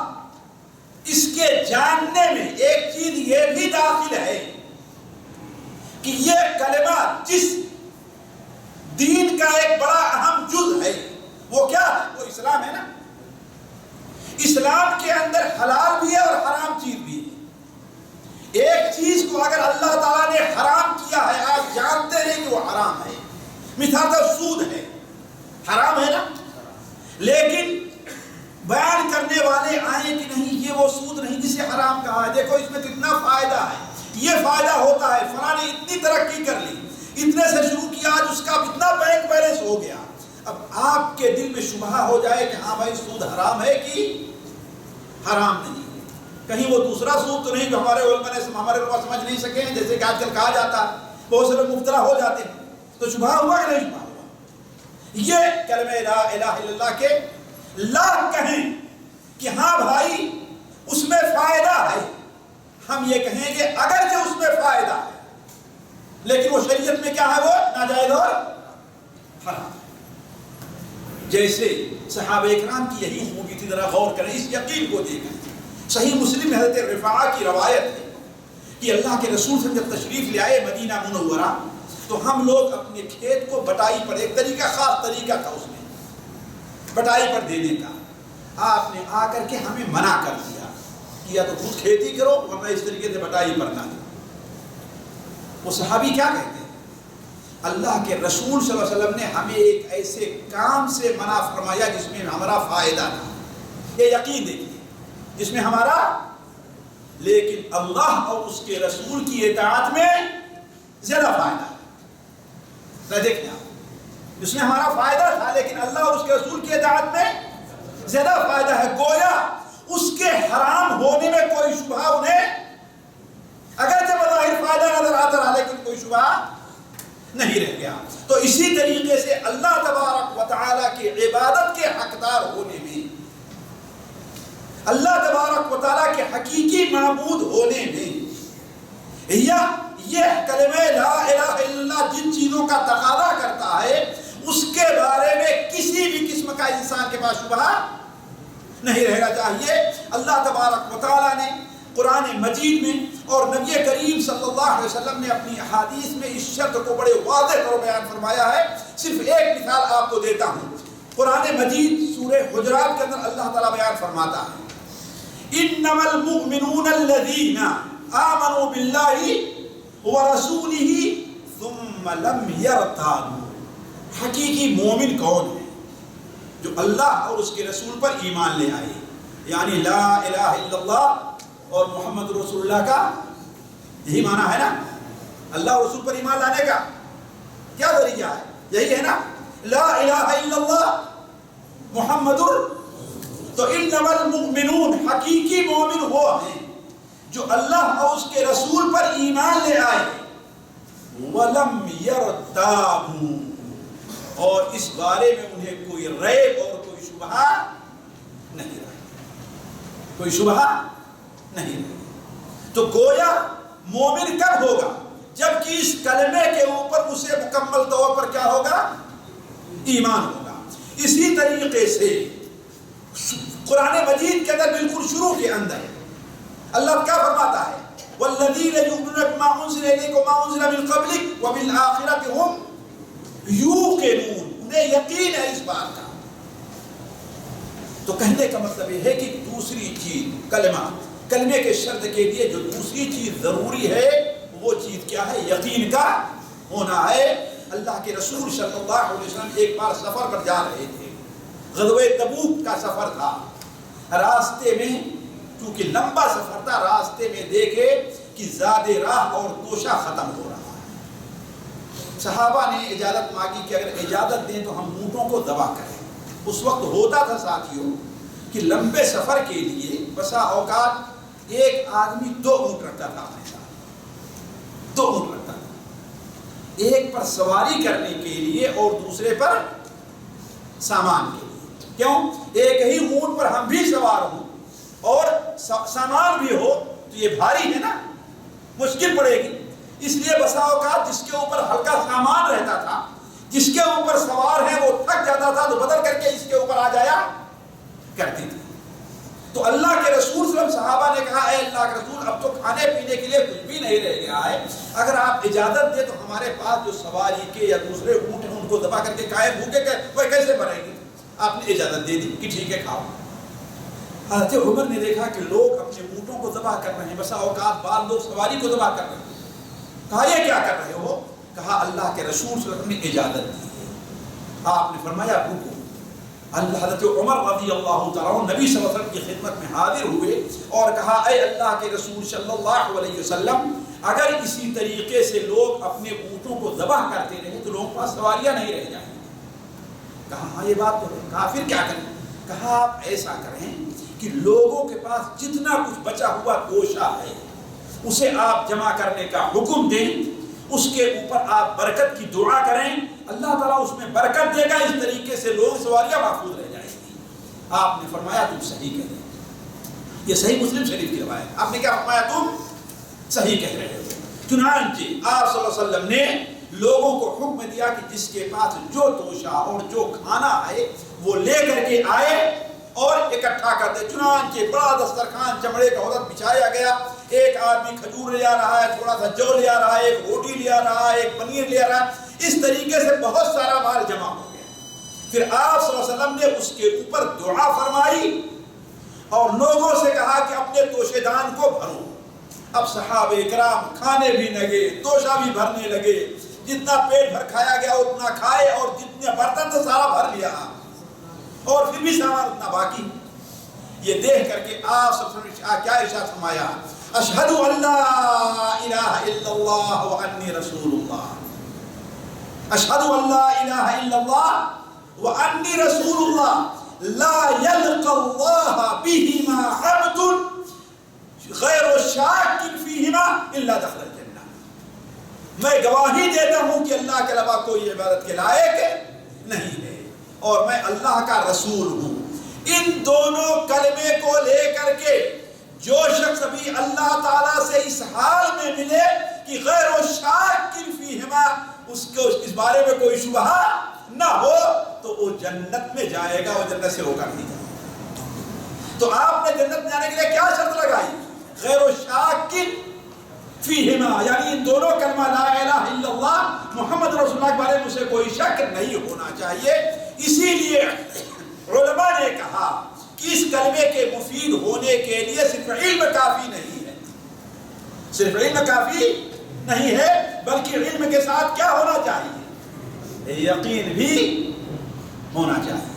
اس کے جاننے میں ایک چیز یہ بھی داخل ہے کہ یہ کلمہ جس دین کا ایک بڑا اہم جز ہے، وہ کیا ہے؟ وہ اسلام ہے نا۔ اسلام کے اندر حلال بھی ہے اور حرام چیز بھی ہے۔ ایک چیز کو اگر اللہ تعالیٰ نے حرام کیا ہے، آپ جانتے ہیں کہ وہ حرام ہے، مثال طور سود ہے، حرام ہے نا، لیکن بیان کرنے والے آئیں کہ نہیں یہ وہ سود نہیں جسے حرام کہا ہے، دیکھو اس میں کتنا فائدہ ہے، یہ فائدہ ہوتا ہے، فلاں نے اتنی ترقی کر لی، اتنے سے شروع کیا آج اس کا اتنا بینک بیلنس ہو گیا۔ اب آپ کے دل میں شبہ ہو جائے کہ ہاں بھائی سود حرام ہے کہ حرام نہیں، کہیں وہ دوسرا سود تو نہیں جو ہمارے علماء نے ہمارے علماء سمجھ نہیں سکے ہیں، جیسے کہ آج کل کہا جاتا ہے بہت سے لوگ مبتلا ہو جاتے ہیں، تو شبہ ہوا کہ نہیں شبہ ہوا؟ یہ کلمہ لا الہ الا اللہ کے لاکھ کہیں کہ ہاں بھائی اس میں فائدہ ہے، ہم یہ کہیں گے اگرچہ اس میں فائدہ ہے لیکن وہ شریعت میں کیا ہے؟ وہ ناجائز اور حرام۔ جیسے صحابہ اکرام کی یہی خوبی تھی، ذرا غور کریں، اس یقین کو دیکھیں۔ صحیح مسلم میں حضرت رفاعہ کی روایت ہے کہ اللہ کے رسول سے جب تشریف لے آئے مدینہ منورہ تو ہم لوگ اپنے کھیت کو بٹائی پر، ایک طریقہ خاص طریقہ تھا اس میں بٹائی پر دینے کا، آپ نے آ کر کے ہمیں منع کر دیا کہ یا تو خود کھیتی کرو ورنہ اس طریقے سے بٹائی پر نہ دو۔ وہ صحابی کیا کہتے ہیں؟ اللہ کے رسول صلی اللہ علیہ وسلم نے ہمیں ایک ایسے کام سے منع فرمایا جس میں ہمارا فائدہ تھا، یہ یقین دیکھیے، جس میں ہمارا، لیکن اللہ اور اس کے رسول کی اطاعت میں زیادہ فائدہ ہے۔ دیکھیں آپ، جس میں ہمارا فائدہ تھا لیکن اللہ اور اس کے رسول کی اطاعت میں زیادہ فائدہ ہے، گویا اس کے حرام ہونے میں کوئی شبہ انہیں اگرچہ بظاہر فائدہ نظر آتا رہا لیکن کوئی شبہ نہیں رہ گیا۔ تو اسی طریقے سے اللہ تبارک و تعالیٰ کی عبادت کے حقدار ہونے میں، اللہ تبارک و تعالیٰ کے حقیقی معبود ہونے میں، یا یہ کلمہ لا الہ الا اللہ جن چیزوں کا تقاضا کرتا ہے اس کے بارے میں کسی بھی قسم کا انسان کے پاس شبہ نہیں رہنا چاہیے۔ اللہ تبارک و تعالیٰ نے قرآن مجید میں اور نبی کریم صلی اللہ علیہ وسلم نے اپنی احادیث میں اس شرط کو بڑے واضح طور بیان فرمایا ہے۔ صرف ایک مثال آپ کو دیتا ہوں، قرآن مجید سورہ حجرات کے اندر اللہ تعالیٰ بیان فرماتا ہے انما المؤمنون الذین آمنوا باللہ ورسولہ ثم لم یرتابوا۔ حقیقی مومن کون ہے؟ جو اللہ اور اس کے رسول پر ایمان لے آئے، یعنی لا الہ الا اللہ اور محمد رسول اللہ کا یہی معنی ہے نا، اللہ اور رسول پر ایمان لانے کا کیا ذریعہ ہے؟ یہی ہے نا، لا الہ الا اللہ محمد۔ تو انما المؤمنون، حقیقی مومن وہ ہیں جو اللہ اور اس کے رسول پر ایمان لے آئے، وَلَمْ يَرْتَابُوا، اور اس بارے میں انہیں کوئی ریب اور کوئی شبہ نہیں رہا، کوئی شبہ نہیں رہا۔ تو گویا مومن کب ہوگا؟ جبکہ اس کلمے کے اوپر اسے مکمل طور پر کیا ہوگا؟ ایمان ہوگا۔ اسی طریقے سے قرآن مجید کے اندر بالکل شروع کے اندر اللہ کیا فرماتا ہے؟ وَالَّذِينَ يُؤْمِنُونَ بِمَا أُنزِلَ إِلَيْكَ وَمَا أُنزِلَ مِن قَبْلِكَ وَبِالْآخِرَةِ هُمْ يُوقِنُونَ، انہیں یقین ہے اس بات کا۔ تو کہنے کا مطلب یہ ہے کہ دوسری چیز کلمے کے شرط کے لیے جو دوسری چیز ضروری ہے وہ چیز کیا ہے؟ یقین کا ہونا ہے۔ اللہ کے رسول صلی اللہ علیہ وسلم ایک بار سفر پر جا رہے تھے، غزوہ تبوک کا سفر تھا، راستے میں چونکہ لمبا سفر تھا، راستے میں دیکھے کہ زاد راہ اور توشہ ختم ہو رہا ہے۔ صحابہ نے اجازت مانگی کہ اگر اجازت دیں تو ہم اونٹوں کو ذبح کریں۔ اس وقت ہوتا تھا ساتھیوں کہ لمبے سفر کے لیے بسا اوقات ایک آدمی 2 اونٹ رکھتا تھا اپنے ساتھ، 2 اونٹ رکھتا تھا، ایک پر سواری کرنے کے لیے اور دوسرے پر سامان کے لیے۔ کیوں؟ ایک ہی اونٹ پر ہم بھی سوار ہوں اور سامان بھی ہو تو یہ بھاری ہے نا، مشکل پڑے گی، اس لیے بسا اوقات جس کے اوپر ہلکا سامان رہتا تھا، جس کے اوپر سوار ہے وہ تھک جاتا تھا تو بدل کر کے اس کے اوپر آ جایا کرتی تھی۔ تو اللہ کے رسول صلی اللہ علیہ وسلم صحابہ نے کہا اے اللہ کے رسول اب تو کھانے پینے کے لیے کچھ بھی نہیں رہ گیا ہے، اگر آپ اجازت دیں تو ہمارے پاس جو سواری کے یا دوسرے اونٹ ہیں ان کو ذبح کر کے کھائے، بھوکے وہ کیسے مریں گے؟ آپ نے اجازت دے دی کہ ٹھیک ہے کھاؤ۔ حضرت عمر نے دیکھا کہ لوگ اپنے اونٹوں کو ذبح کر رہے ہیں، بسا اوقات بعض لوگ سواری کو ذبح کر رہے ہیں۔ کہا یہ کیا کر رہے ہو؟ کہا اللہ کے رسول صلی اللہ علیہ وسلم نے اجازت دی ہے۔ آپ نے فرمایا رکو۔ حضرت عمر رضی اللہ تعالیٰ عنہ نبی صلی اللہ علیہ وسلم کی خدمت میں حاضر ہوئے اور کہا اے اللہ کے رسول صلی اللہ علیہ وسلم اگر اسی طریقے سے لوگ اپنے اونٹوں کو ذبح کرتے رہے تو لوگوں کے پاس سواریاں نہیں رہ جائیں گی۔ کہا ہاں یہ بات تو ہے۔ کہا پھر کیا کریں؟ کہا آپ ایسا کریں کہ لوگوں کے پاس جتنا کچھ بچا ہوا گوشہ ہے اسے آپ جمع کرنے کا حکم دیں، اس کے اوپر آپ برکت کی دعا کریں، اللہ تعالیٰ اس میں برکت دے گا، اس طریقے سے لوگ سواریاں محفوظ رہ جائیں گی۔ آپ نے فرمایا تم صحیح کہہ رہے ہو، یہ صحیح مسلم شریف کی روایت۔ آپ نے کیا فرمایا؟ تم صحیح کہہ رہے ہو۔ چنانچہ آپ صلی اللہ علیہ وسلم نے لوگوں کو حکم دیا کہ جس کے پاس جو توشہ اور جو کھانا ہے وہ لے کر کے آئے اور اکٹھا کر دے۔ چنانچہ بڑا دسترخوان چمڑے کا عورت بچھایا گیا، ایک آدمی کھجور لے آ رہا ہے، تھوڑا سا جو لے آ رہا ہے، ایک روٹی لے آ رہا ہے، ایک پنیر لے آ رہا ہے، اس طریقے سے بہت سارا مال جمع ہو گیا۔ پھر آپ صلی اللہ علیہ وسلم نے اس کے اوپر دعا فرمائی اور لوگوں سے کہا کہ اپنے توشے دان کو بھرو۔ اب صحابہ کرام کھانے بھی لگے، توشہ بھی بھرنے لگے، جتنا پیٹ بھر کھایا گیا اتنا کھائے اور جتنے برتن سے سارا بھر لیا، اور پھر بھی سامان اتنا باقی۔ یہ دیکھ کر کے آپ صلی اللہ علیہ وسلم کیا ارشاد فرمایا؟ اشہد ان لا الہ الا اللہ وانی رسول اللہ، اشہد ان لا الہ الا اللہ وانی رسول اللہ، لا یلقى اللہ بہما عبد غیر شاک فیہما الا دخل الجنہ۔ میں گواہی دیتا ہوں کہ اللہ کے علاوہ کوئی عبادت کے لائق نہیں ہے اور میں اللہ کا رسول ہوں۔ ان دونوں کلمے کو لے کر کے جو شخص بھی اللہ تعالیٰ سے اس حال میں ملے کہ غیر و شاک فیہما، اس کو اس بارے میں کوئی شبہ نہ ہو تو وہ جنت میں جائے گا، وہ جنت سے ہو کر نہیں جائے گا۔ تو آپ نے جنت میں جانے کے لیے کیا شرط لگائی؟ غیر و شاک فیہما، یعنی ان دونوں کلمہ لا الہ الا اللہ محمد رسول اللہ کے بارے میں اسے کوئی شک نہیں ہونا چاہیے۔ اسی لیے علماء نے کہا کہ اس کلمے کے مفید ہونے کے لیے صرف علم کافی نہیں ہے، صرف علم کافی نہیں ہے بلکہ علم کے ساتھ کیا ہونا چاہیے؟ یقین بھی ہونا چاہیے۔